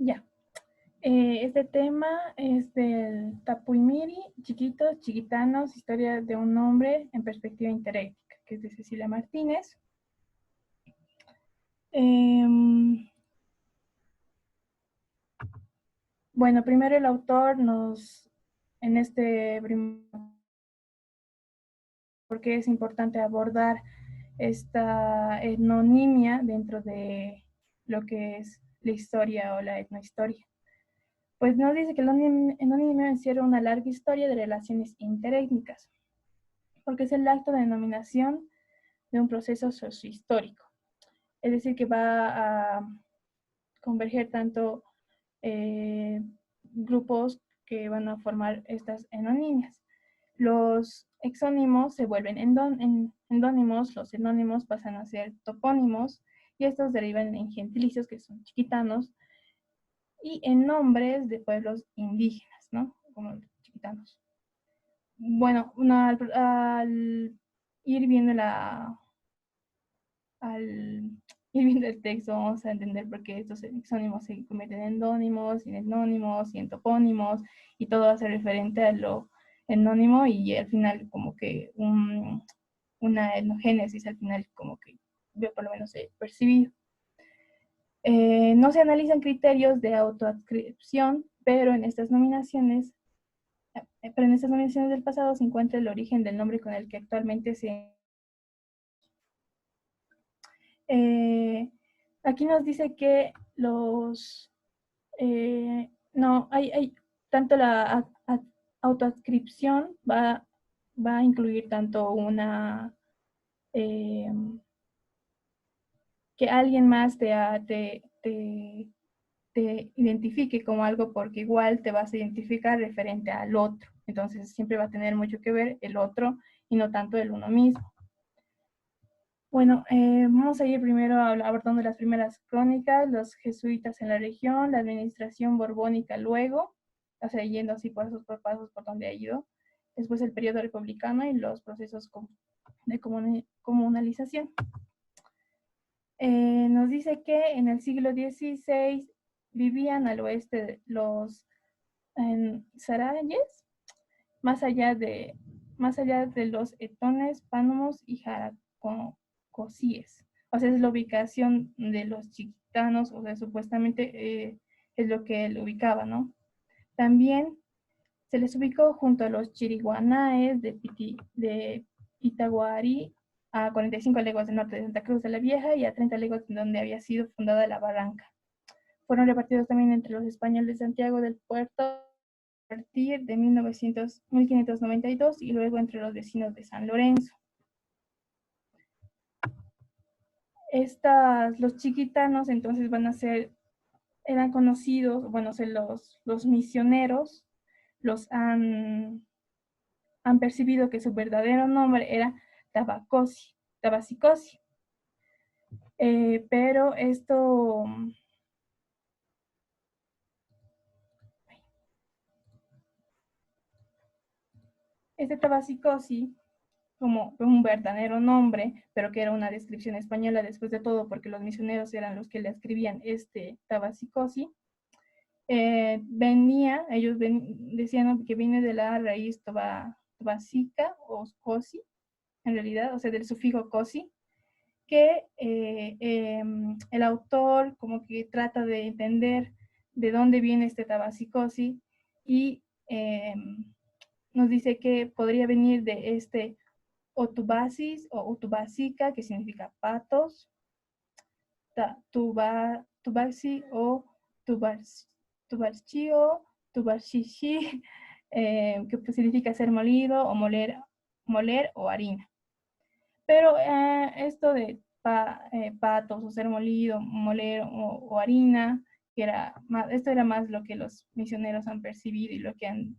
Ya. Este tema es del Tapuimiri, chiquitos, chiquitanos, historia de un hombre en perspectiva interéctica, que es de Cecilia Martínez. Bueno, primero el autor en este porque es importante abordar esta etnonimia dentro de lo que es la historia o la etnohistoria. Pues nos dice que el etnonimio encierra una larga historia de relaciones interétnicas, porque es el acto de denominación de un proceso sociohistórico. Es decir, que va a converger tanto grupos que van a formar estas etnonimias. Los exónimos se vuelven endónimos, los etnónimos pasan a ser topónimos y estos derivan en gentilicios que son chiquitanos y en nombres de pueblos indígenas, ¿no? Como chiquitanos. Bueno, al ir viendo al ir viendo el texto vamos a entender por qué estos exónimos se convierten en endónimos, en etnónimos y en topónimos y todo hace referente a lo etnónimo y al final como que una etnogénesis al final como que yo por lo menos he percibido. No se analizan criterios de autoadscripción, pero en estas nominaciones del pasado se encuentra el origen del nombre con el que actualmente se... Aquí nos dice que no, hay tanto la autoadscripción va a incluir tanto eh, que alguien más te identifique como algo porque igual te vas a identificar referente al otro. Entonces siempre va a tener mucho que ver el otro y no tanto el uno mismo. Bueno, vamos a ir primero abordando las primeras crónicas, los jesuitas en la región, la administración borbónica luego, o sea, yendo así pasos por pasos por donde ha ido. Después el periodo republicano y los procesos de comunalización. Nos dice que en el siglo XVI vivían al oeste los sarayes, más allá de los etones, pánumos y jaracosíes. O sea, es la ubicación de los chiquitanos, o sea, supuestamente es lo que él ubicaba, ¿no? También se les ubicó junto a los chiriguanaes de Pitaguarí, a 45 leguas del norte de Santa Cruz de la Vieja y a 30 leguas de donde había sido fundada la barranca. Fueron repartidos también entre los españoles de Santiago del Puerto a partir de 1592 y luego entre los vecinos de San Lorenzo. Los chiquitanos entonces eran conocidos, bueno, los misioneros han percibido que su verdadero nombre era Tabacicosi. Pero este Tabacicosi, como un verdadero nombre, pero que era una descripción española después de todo, porque los misioneros eran los que le escribían este Tabacicosi, ellos decían que viene de la raíz tobacica o cosi, en realidad, o sea, del sufijo cosi, que el autor como que trata de entender de dónde viene este tabacicosi y nos dice que podría venir de este otubasis o utubasica, que significa patos, tubasi o tubarchio, tubarchichi, que pues significa ser molido o moler o harina. Pero esto de patos o ser molido, moler o harina, esto era más lo que los misioneros han percibido y lo que han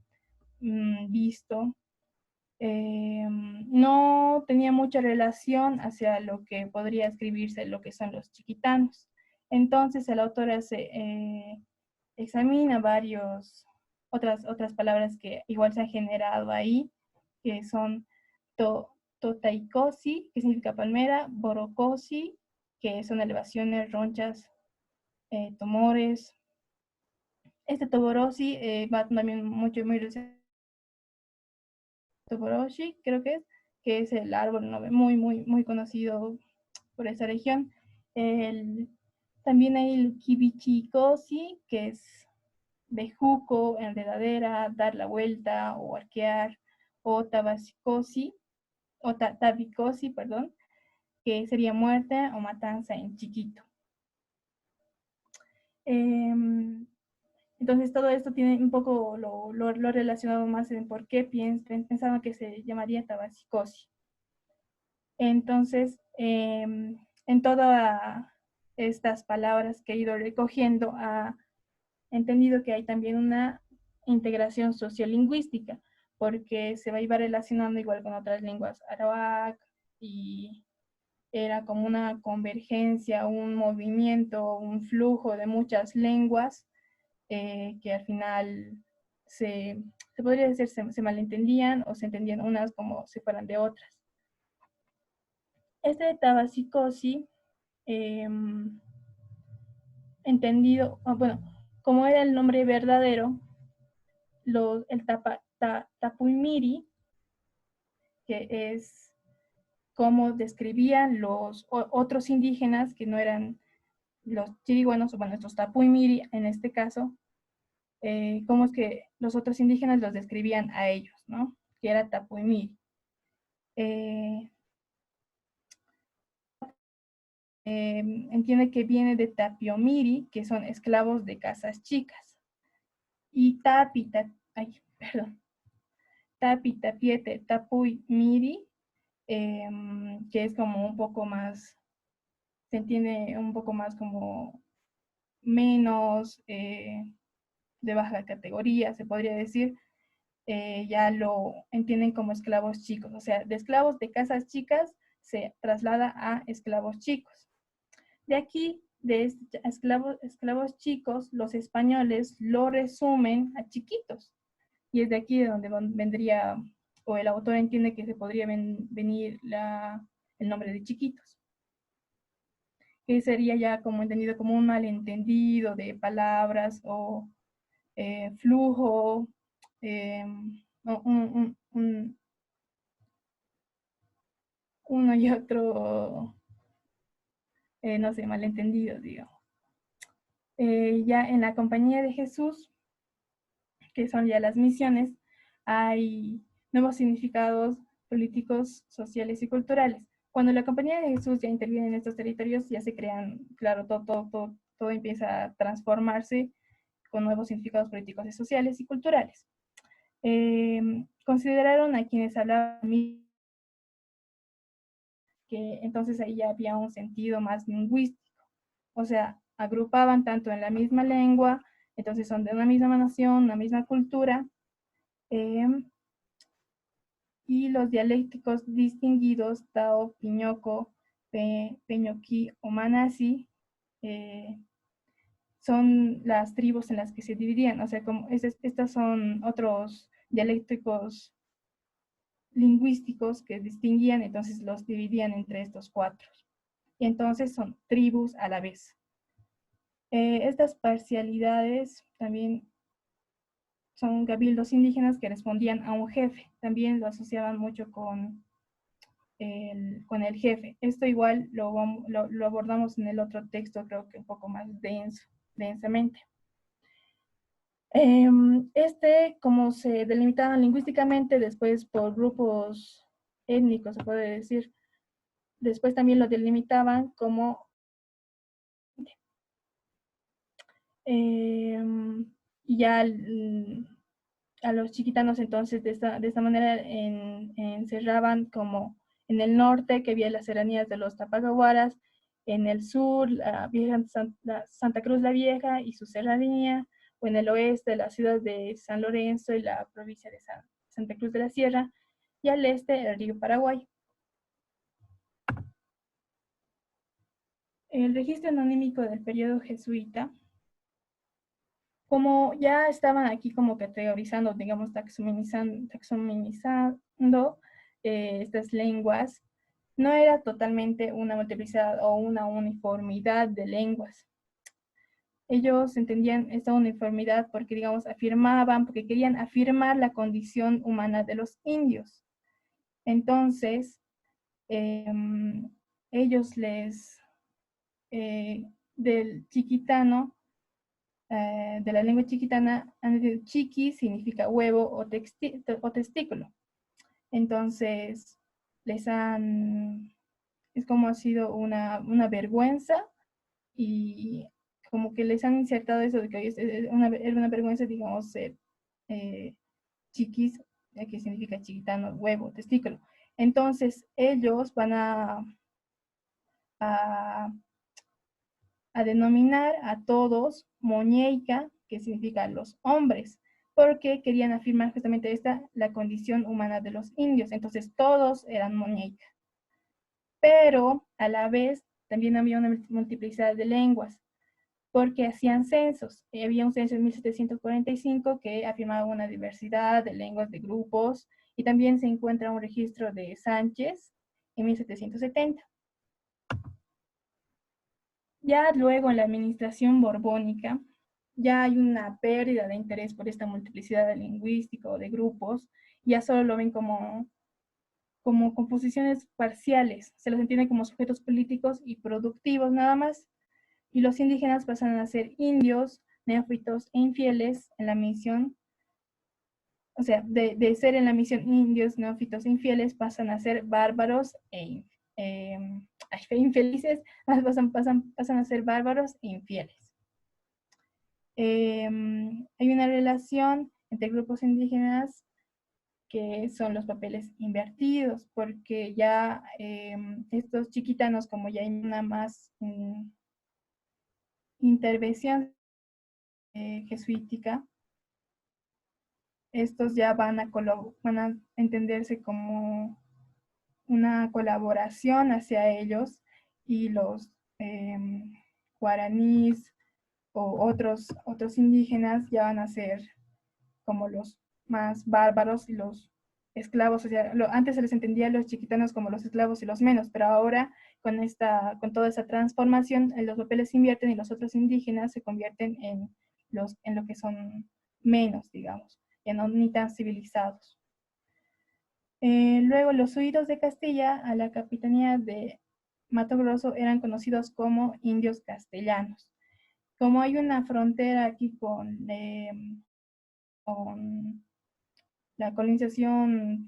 visto. No tenía mucha relación hacia lo que podría escribirse lo que son los chiquitanos. Entonces el autor examina otras palabras que igual se han generado ahí, que son Totaicosi, que significa palmera, Borocosi, que son elevaciones, ronchas, tumores, Este Toborosi va también mucho, muy relacionado. Toboroshi, creo que es el árbol muy conocido por esa región. El, también hay el Kibichikosi, que es bejuco, enredadera, dar la vuelta o arquear, o tabasikosi, o tabikosi, perdón, que sería muerte o matanza en chiquito. Entonces todo esto tiene un poco lo relacionado más en por qué pensaban que se llamaría tabasikosi. Entonces, en todas estas palabras que he ido recogiendo, he entendido que hay también una integración sociolingüística, porque se iba relacionando igual con otras lenguas arawak y era como una convergencia, un movimiento, un flujo de muchas lenguas que al final se podría decir se malentendían o se entendían unas como si fueran de otras. Este de tabasikosi, entendido, bueno, como era el nombre verdadero, el tapuimiri, que es como describían los otros indígenas que no eran los chiriguanos, o bueno, estos tapuimiri en este caso, cómo es que los otros indígenas los describían a ellos, ¿no? Que era tapuimiri. Entiende que viene de tapiomiri, que son esclavos de casas chicas. Y perdón, tapi, tapiete, tapuy, miri, que es como un poco más, se entiende un poco más como menos de baja categoría, se podría decir, ya lo entienden como esclavos chicos, o sea, de esclavos de casas chicas se traslada a esclavos chicos. De aquí, de esclavos chicos, los españoles lo resumen a chiquitos. Y es de aquí de donde vendría, o el autor entiende que se podría venir el nombre de chiquitos. Que sería ya como entendido como un malentendido de palabras o flujo, uno y otro, no sé, malentendidos, digamos. Ya en la Compañía de Jesús, que son ya las misiones, hay nuevos significados políticos, sociales y culturales. Cuando la Compañía de Jesús ya interviene en estos territorios, ya se crean, claro, todo empieza a transformarse con nuevos significados políticos, y sociales y culturales. Consideraron a quienes hablaban que entonces ahí ya había un sentido más lingüístico, o sea, agrupaban tanto en la misma lengua, entonces son de una misma nación, una misma cultura, y los dialécticos distinguidos, Tao, Piñoco, Peñoquí o Manasi, son las tribus en las que se dividían, o sea, como estos son otros dialécticos lingüísticos que distinguían, entonces los dividían entre estos cuatro. Y entonces son tribus a la vez. Estas parcialidades también son cabildos indígenas que respondían a un jefe. También lo asociaban mucho con el jefe. Esto igual lo abordamos en el otro texto, creo que un poco más densamente. Como se delimitaban lingüísticamente, después por grupos étnicos, se puede decir, después también lo delimitaban como y ya a los chiquitanos entonces de esta manera encerraban como en el norte, que había las serranías de los Tapagaguaras, en el sur, Santa Cruz la Vieja y su serranía, o en el oeste, la ciudad de San Lorenzo y la provincia de Santa Cruz de la Sierra, y al este, el río Paraguay. El registro aноnímico del periodo jesuita, como ya estaban aquí como categorizando, digamos, taxonomizando estas lenguas, no era totalmente una multiplicidad o una uniformidad de lenguas. ellos entendían esta uniformidad porque, digamos, afirmaban, porque querían afirmar la condición humana de los indios. Entonces, ellos del chiquitano, de la lengua chiquitana, han dicho chiqui significa huevo o testículo. Entonces, es como ha sido una vergüenza y como que les han insertado eso de que era una vergüenza, digamos, ser eh, chiquis, que significa chiquitano, huevo, testículo. Entonces, ellos van a, a denominar a todos moñeica, que significa los hombres, porque querían afirmar justamente la condición humana de los indios. Entonces, todos eran moñeica. Pero a la vez también había una multiplicidad de lenguas, porque hacían censos. Había un censo en 1745 que afirmaba una diversidad de lenguas, de grupos, y también se encuentra un registro de Sánchez en 1770. Ya luego en la administración borbónica, ya hay una pérdida de interés por esta multiplicidad de lingüística o de grupos, ya solo lo ven como composiciones parciales, se los entiende como sujetos políticos y productivos nada más, y los indígenas pasan a ser indios, neófitos e infieles en la misión, o sea, de ser en la misión indios, neófitos e infieles, pasan a ser bárbaros eh, infelices, pasan a ser bárbaros e infieles. Hay una relación entre grupos indígenas que son los papeles invertidos, porque ya estos chiquitanos, como ya hay una más intervención jesuítica, estos ya van a entenderse como una colaboración hacia ellos, y los guaraníes o otros indígenas ya van a ser como los más bárbaros y los esclavos. O sea, antes se les entendía a los chiquitanos como los esclavos y los menos, pero ahora con toda esa transformación, los papeles se invierten y los otros indígenas se convierten en lo que son menos, digamos, ya no ni tan civilizados. Luego, los huidos de Castilla a la capitanía de Mato Grosso eran conocidos como indios castellanos. Como hay una frontera aquí con la colonización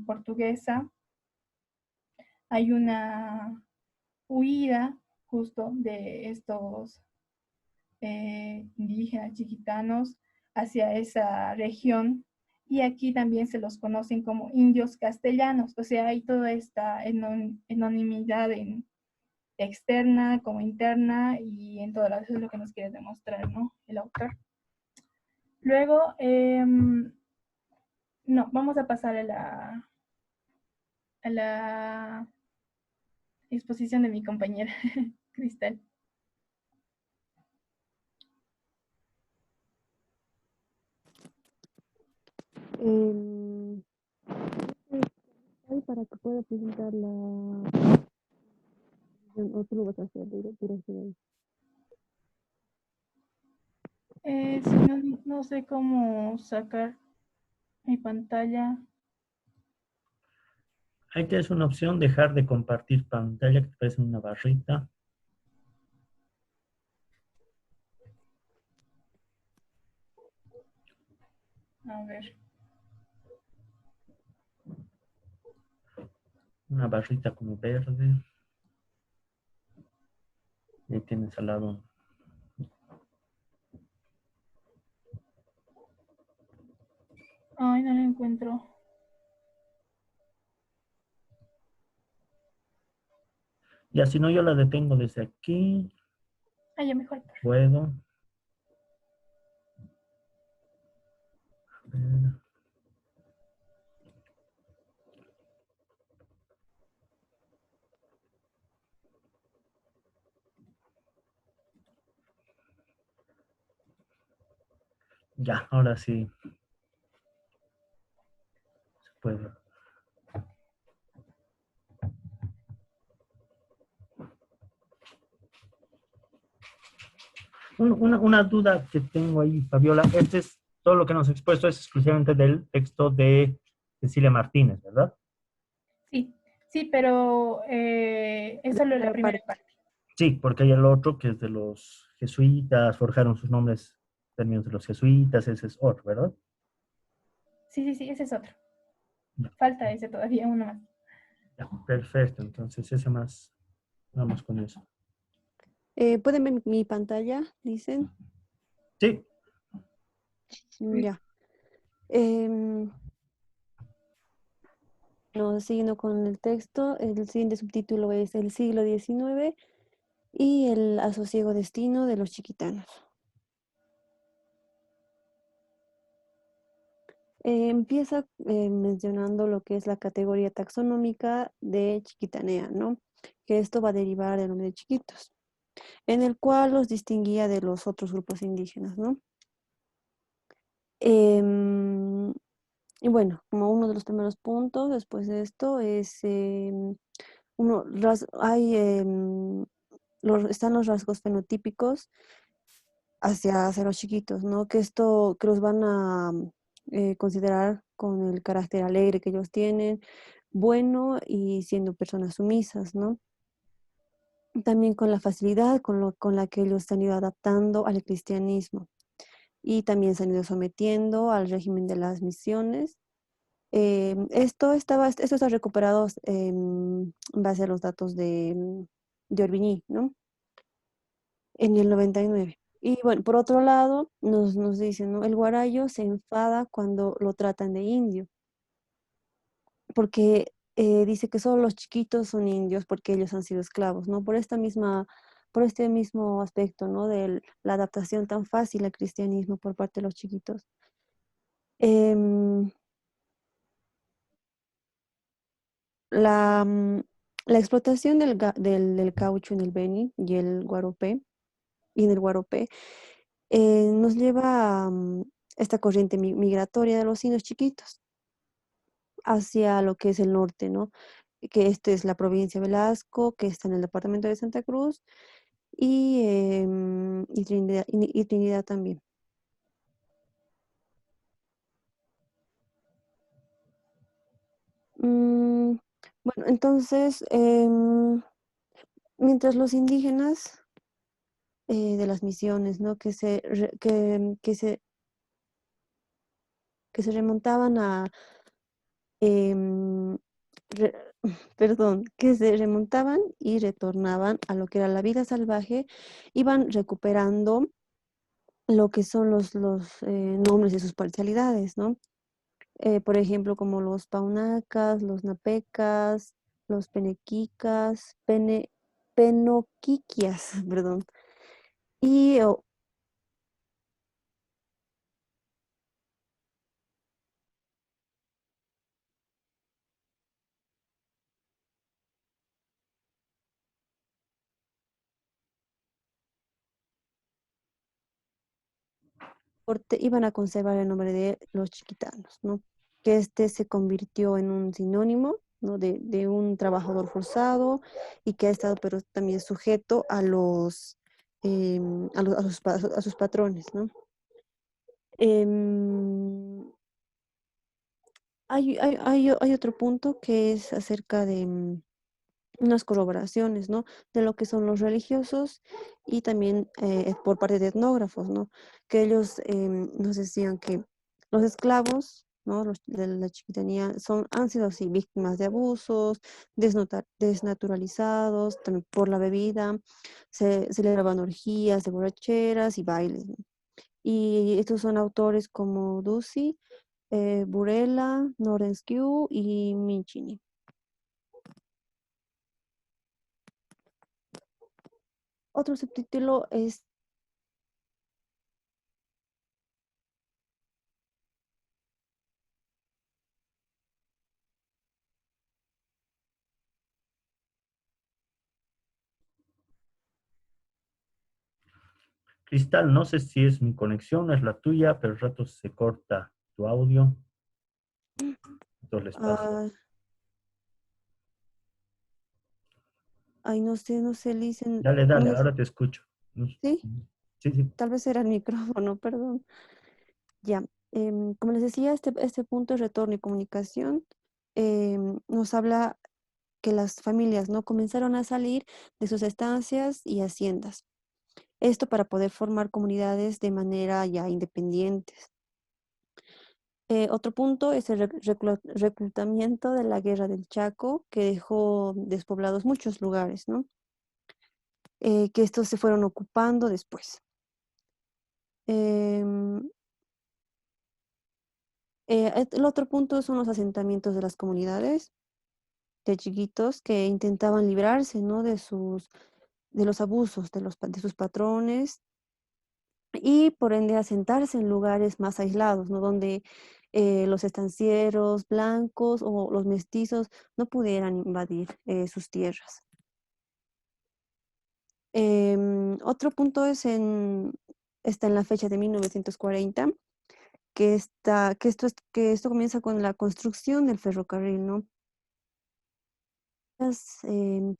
portuguesa, hay una huida justo de estos indígenas chiquitanos hacia esa región, y aquí también se los conocen como indios castellanos. O sea, hay toda esta anonimidad externa como interna, y en todo eso es lo que nos quiere demostrar, ¿no?, el autor. Luego, no, vamos a pasar a la exposición de mi compañera Cristal. Para que pueda presentar la... ¿O tú lo vas a hacer directamente? Si no, no sé cómo sacar mi pantalla. Ahí tienes una opción, dejar de compartir pantalla, que te aparece una barrita. A ver. Una barrita como verde. Y ahí tienes al lado. Ay, no lo encuentro. Ya, si no, yo la detengo desde aquí. Ah, ya mejor. Puedo. A ver. Ya, ahora sí. Se puede. Una duda que tengo ahí, Fabiola. Este es, todo lo que nos ha expuesto es exclusivamente del texto de Cecilia Martínez, ¿verdad? Sí, sí, pero es La solo la primera primera parte. parte. Sí, porque hay el otro que es de los jesuitas, forjaron sus nombres términos de los jesuitas, ese es otro, ¿verdad? Sí, sí, sí, ese es otro. Ya, Falta ese todavía, uno más. ya, perfecto, entonces ese más, vamos con eso. ¿Pueden ver mi pantalla? Dicen. Sí, Ya. Em, no, siguiendo con el texto, el siguiente subtítulo es El siglo XIX y el asosiego destino de los chiquitanos. Empieza mencionando lo que es la categoría taxonómica de Chiquitanea, ¿no? Que esto va a derivar del nombre de chiquitos, en el cual los distinguía de los otros grupos indígenas, ¿no? Em, y bueno, como uno de los primeros puntos después de esto es, están los rasgos fenotípicos hacia los chiquitos, ¿no? Que los van a considerar con el carácter alegre que ellos tienen, bueno y siendo personas sumisas, ¿no? También con la facilidad con la que ellos se han ido adaptando al cristianismo y también se han ido sometiendo al régimen de las misiones. Esto está recuperado en base a los datos de Orbigny, ¿no? En el 99. Y bueno, por otro lado, nos dicen, ¿no? El guarayo se enfada cuando lo tratan de indio, porque dice que solo los chiquitos son indios porque ellos han sido esclavos, ¿no? Por este mismo aspecto, ¿no? De la adaptación tan fácil al cristianismo por parte de los chiquitos. Em, la, mm, la explotación del caucho en el Beni y en el Guaropé, nos lleva a esta corriente migratoria de los indios chiquitos hacia lo que es el norte, ¿no? Que este es la provincia de Velasco, que está en el departamento de Santa Cruz y Trinidad también. Mm, bueno, entonces, mientras los indígenas de las misiones, ¿no? Que se remontaban a, em, re- perdón, que se remontaban y retornaban a lo que era la vida salvaje, iban recuperando lo que son los nombres y sus parcialidades, ¿no? Por ejemplo, como los paunacas, los napecas, los penequicas, penoquiquias, perdón. Y iban a conservar el nombre de los chiquitanos, ¿no? Que este se convirtió en un sinónimo, ¿no? De un trabajador forzado y que ha estado pero también sujeto a sus patrones, ¿no? Em, hay otro punto que es acerca de unas corroboraciones, ¿no? De lo que son los religiosos y también por parte de etnógrafos, ¿no? Que ellos nos decían que los esclavos, ¿no? Los de la chiquitanía han sido así víctimas de abusos, desnaturalizados también por la bebida, se celebraban orgías de borracheras y bailes, ¿no? Y estos son autores como Ducey, Burela, Norenskew y Minchini. Otro subtítulo es Cristal, no sé si es mi conexión, es la tuya, pero al rato se corta tu audio, entonces les paso. ah, ay, no sé, Licen, Dale, no dale, sé, ahora te escucho. ¿sí? Sí, sí. Tal vez era el micrófono, perdón. Ya, como les decía, este punto de retorno y comunicación nos habla que las familias no comenzaron a salir de sus estancias y haciendas. Esto para poder formar comunidades de manera ya independientes. Otro punto es el reclutamiento de la Guerra del Chaco, que dejó despoblados muchos lugares, ¿no? Que estos se fueron ocupando después. Em, el otro punto son los asentamientos de las comunidades de chiquitos que intentaban librarse, ¿no? De los abusos de sus patrones y por ende asentarse en lugares más aislados, ¿no? Donde los estancieros blancos o los mestizos no pudieran invadir sus tierras. Otro punto está en la fecha de 1940, que esto comienza con la construcción del ferrocarril, ¿no? Las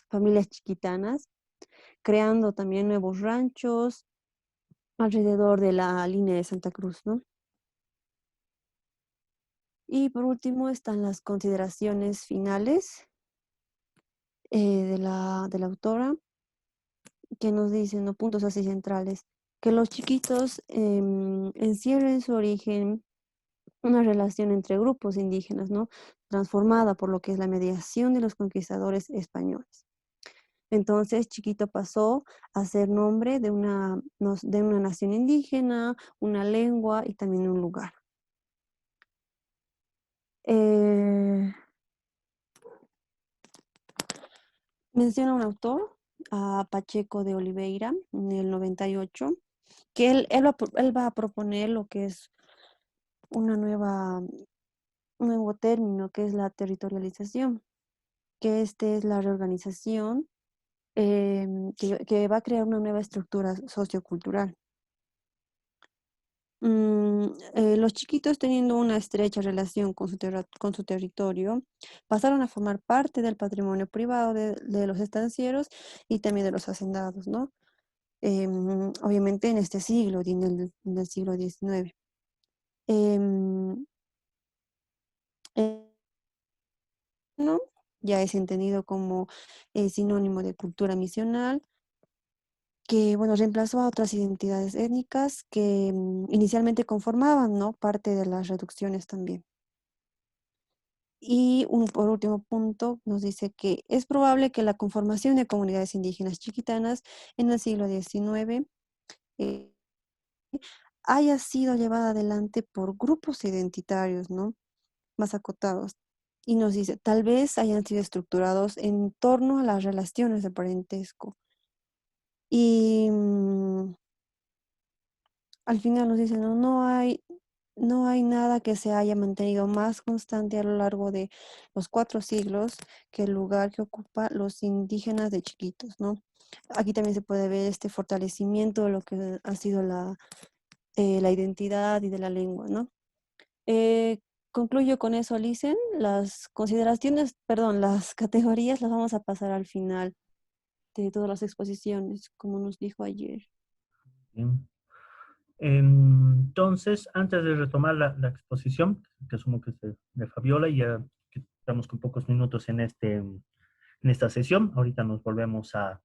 familias chiquitanas, creando también nuevos ranchos alrededor de la línea de Santa Cruz, ¿no? Y por último están las consideraciones finales de la autora, que nos dicen, ¿no? Puntos así centrales, que los chiquitos encierren en su origen una relación entre grupos indígenas, ¿no? Transformada por lo que es la mediación de los conquistadores españoles. Entonces, Chiquito pasó a ser nombre de una nación indígena, una lengua y también un lugar. Menciona un autor, a Pacheco de Oliveira, en el 98, que él va a proponer lo que es un nuevo término, que es la territorialización, que este es la reorganización que va a crear una nueva estructura sociocultural. Los chiquitos, teniendo una estrecha relación con con su territorio, pasaron a formar parte del patrimonio privado de los estancieros y también de los hacendados, ¿no? Obviamente en este siglo, en el siglo XIX. Em, ¿No? Ya es entendido como sinónimo de cultura misional, que, bueno, reemplazó a otras identidades étnicas que inicialmente conformaban, ¿no? Parte de las reducciones también. Y por último punto, nos dice que es probable que la conformación de comunidades indígenas chiquitanas en el siglo XIX eh, haya sido llevada adelante por grupos identitarios, ¿no? Más acotados. Y nos dice, tal vez hayan sido estructurados en torno a las relaciones de parentesco. Y al final nos dice, no, no hay nada que se haya mantenido más constante a lo largo de los 4 siglos que el lugar que ocupa los indígenas de chiquitos, ¿no? Aquí también se puede ver este fortalecimiento de lo que ha sido la identidad y de la lengua, ¿no? Eh, Concluyo con eso, Licen. Las consideraciones, perdón, las categorías las vamos a pasar al final de todas las exposiciones, como nos dijo ayer. Bien. Entonces, antes de retomar la exposición, que asumo que es de Fabiola, y ya que estamos con pocos minutos en esta sesión, ahorita nos volvemos a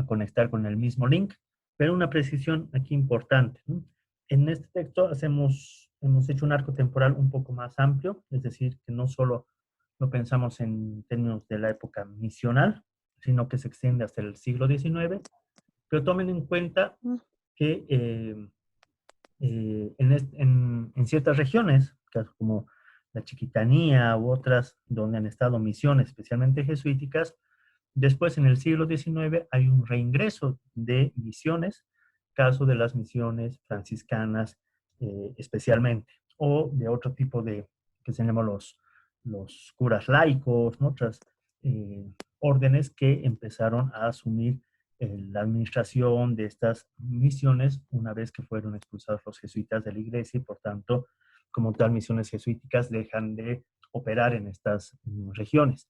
conectar con el mismo link, pero una precisión aquí importante, ¿no? En este texto hemos hecho un arco temporal un poco más amplio, es decir, que no solo lo pensamos en términos de la época misional, sino que se extiende hasta el siglo XIX, pero tomen en cuenta que en ciertas regiones, como la Chiquitanía u otras donde han estado misiones, especialmente jesuíticas, después en el siglo XIX hay un reingreso de misiones, caso de las misiones franciscanas especialmente, o de otro tipo que se llaman los curas laicos, ¿no? Otras órdenes que empezaron a asumir la administración de estas misiones una vez que fueron expulsados los jesuitas de la iglesia y por tanto, como tal, misiones jesuíticas dejan de operar en estas regiones.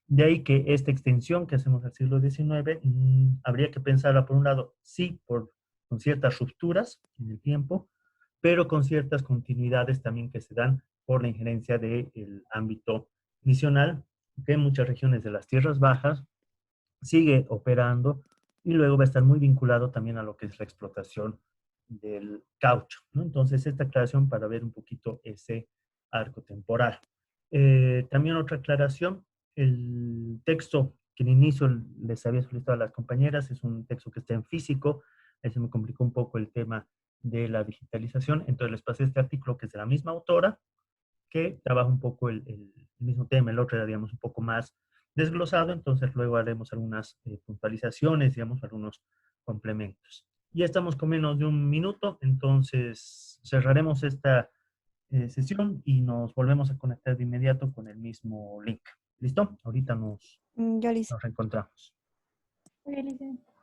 De ahí que esta extensión que hacemos al siglo XIX habría que pensarla, por un lado, sí, por con ciertas rupturas en el tiempo, pero con ciertas continuidades también que se dan por la injerencia del ámbito misional, que en muchas regiones de las tierras bajas sigue operando y luego va a estar muy vinculado también a lo que es la explotación del caucho, ¿no? Entonces, esta aclaración para ver un poquito ese arco temporal. También otra aclaración, el texto que en inicio les había solicitado a las compañeras es un texto que está en físico, ahí se me complicó un poco el tema de la digitalización, entonces les pasé este artículo que es de la misma autora, que trabaja un poco el mismo tema, el otro era, digamos, un poco más desglosado, entonces luego haremos algunas puntualizaciones, digamos, algunos complementos. Ya estamos con menos de un minuto, entonces cerraremos esta sesión y nos volvemos a conectar de inmediato con el mismo link. ¿Listo? Ahorita Ya listo. nos reencontramos. Ok, licenciada.